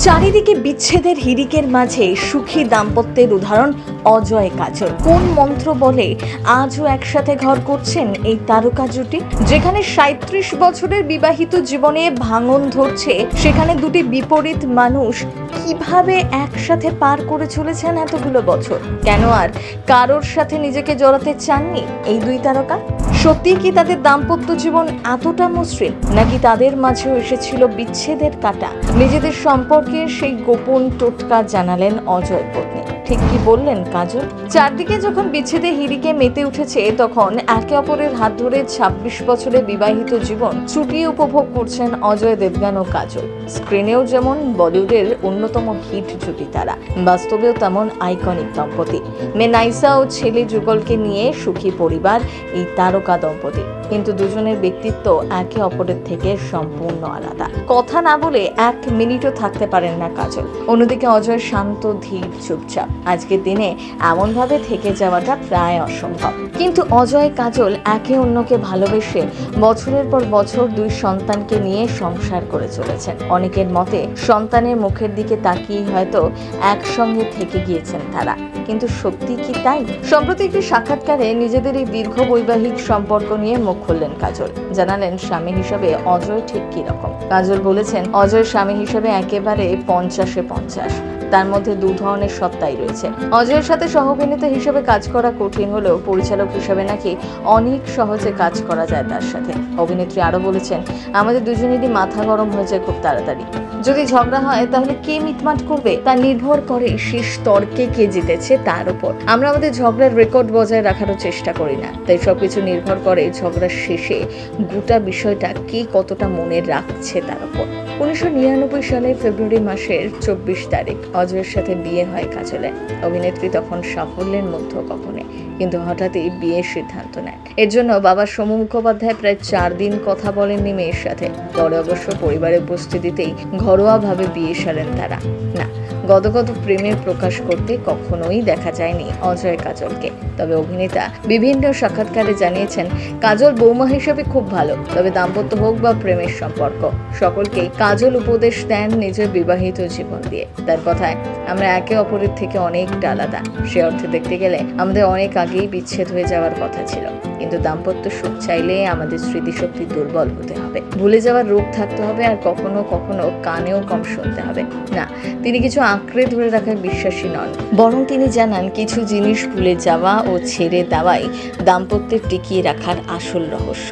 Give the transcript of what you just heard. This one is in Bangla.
চারিদিকে বিচ্ছেদের হিড়িকের মাঝে সুখী দাম্পত্যের উদাহরণ অজয় কাজল। কোন মন্ত্র বলে আজও একসাথে ঘর করছেন এই তারকা জুটি? যেখানে ৩৭ বছরের বিবাহিত জীবনে ভাঙন ধরছে, সেখানে দুটি বিপরীত মানুষ কিভাবে একসাথে পার করে চলেছেন এতগুলো বছর? কেন আর কারোর সাথে নিজেকে জড়াতে চাননি এই দুই তারকা? সত্যি কি তাদের দাম্পত্য জীবন এতটা মসৃণ, নাকি তাদের মাঝেও এসেছিল বিচ্ছেদের কাঁটা? নিজেদের সম্পর্কে সেই গোপন টোটকা জানালেন অজয় পত্নী। ঠিক কি বললেন কাজল? চারদিকে যখন বিচ্ছেদে হিড়িকে মেতে উঠেছে, তখন একে অপরের হাত ধরে ২৬ বছরের বিবাহিত জীবন চুটিয়ে উপভোগ করছেন অজয় দেবগন ও কাজল। স্ক্রিনেও যেমন বলিউডের অন্যতম হিট জুটি তারা, বাস্তবেও তেমন আইকনিক দম্পতি। মেয়ে নাইসা ও ছেলে যুগলকে নিয়ে সুখী পরিবার এই তারকা দম্পতি। কিন্তু দুজনের ব্যক্তিত্ব একে অপরের থেকে সম্পূর্ণ আলাদা। কথা না বলে এক মিনিটও থাকতে পারেন না কাজল। অন্যদিকে অজয় শান্ত, ধীর, চুপচাপ। আজকের দিনে এমনভাবে থেকে যাওয়াটা প্রায় অসম্ভব। কিন্তু অজয় কাজল একে অন্যকে ভালোবেসে বছরের পর বছর দুই সন্তানকে নিয়ে সংসার করে চলেছেন। অনেকের মতে সন্তানের মুখের দিকে তাকিয়ে হয়তো একসঙ্গে থেকে গিয়েছেন তারা। কিন্তু সত্যি কি তাই? সম্প্রতি একটি সাক্ষাৎকারে নিজেদের এই দীর্ঘ বৈবাহিক সম্পর্ক নিয়ে মুখ খুললেন কাজল। জানালেন স্বামী হিসেবে অজয় ঠিক কি রকম। কাজল বলেছেন, অজয় স্বামী হিসেবে একেবারে 50-এ 50। তার মধ্যে দু ধরনের সত্তাই রয়েছে। অজয়ের সাথে সহ অভিনেতা হিসেবে কাজ করা কঠিন হলেও পরিচালক হিসেবে নাকি অনেক সহজে কাজ করা যায় তার সাথে। অভিনেত্রী আরো বলেছেন, আমাদের দুজনেরই মাথা গরম হয়ে যায় খুব তাড়াতাড়ি। যদি ঝগড়া হয় তাহলে কে মিটমাট করবে তা নির্ভর করে শেষ তর্কে কে জিতেছে তার উপর। আমরা আমাদের ঝগড়ার রেকর্ড বজায় রাখারও চেষ্টা করি না, তাই সবকিছু নির্ভর করে ঝগড়ার শেষে গোটা বিষয়টা কে কতটা মনে রাখছে তার উপর। ১৯৯৯ সালের ফেব্রুয়ারি মাসের ২৪ তারিখ অজয়ের সাথে বিয়ে হয় কাজলের। অভিনেত্রী তখন সাফল্যের মধ্য কখনে, কিন্তু হঠাৎই বিয়ের সিদ্ধান্ত নেন। এর জন্য বাবা সোমু মুখোপাধ্যায় প্রায় ৪ দিন কথা বলেননি মেয়ের সাথে। পরে অবশ্য পরিবারের উপস্থিতিতেই ঘরোয়াভাবে বিয়ে সারেন তারা। না, গদগদ প্রেমের প্রকাশ করতে কখনোই দেখা যায়নি অজয় কাজলকে। তবে অভিনেতা বিভিন্ন সাক্ষাৎকারে জানিয়েছেন, কাজল বৌমা হিসেবে খুব ভালো, তবে দাম্পত্য হোক বা প্রেমের সম্পর্ক, সকলকেই কাজল উপদেশ দেন নিজের বিবাহিত জীবন দিয়ে। তার কথায়, আমরা একে অপরের থেকে অনেকটা আলাদা। সে অর্থে দেখতে গেলে আমাদের অনেক আগেই বিচ্ছেদ হয়ে যাওয়ার কথা ছিল, কিন্তু দাম্পত্য সুখ চাইলে আমাদের স্মৃতিশক্তি দুর্বল হতে হবে, ভুলে যাওয়ার রোগ থাকতে হবে, আর কখনো কখনো কানেও কম শুনতে হবে না। তিনি কিছু আঁকড়ে ধরে রাখার বিশ্বাসী নন, বরং তিনি জানান কিছু জিনিস ভুলে যাওয়া ও ছেড়ে দেওয়াই দাম্পত্যের টিকিয়ে রাখার আসল রহস্য।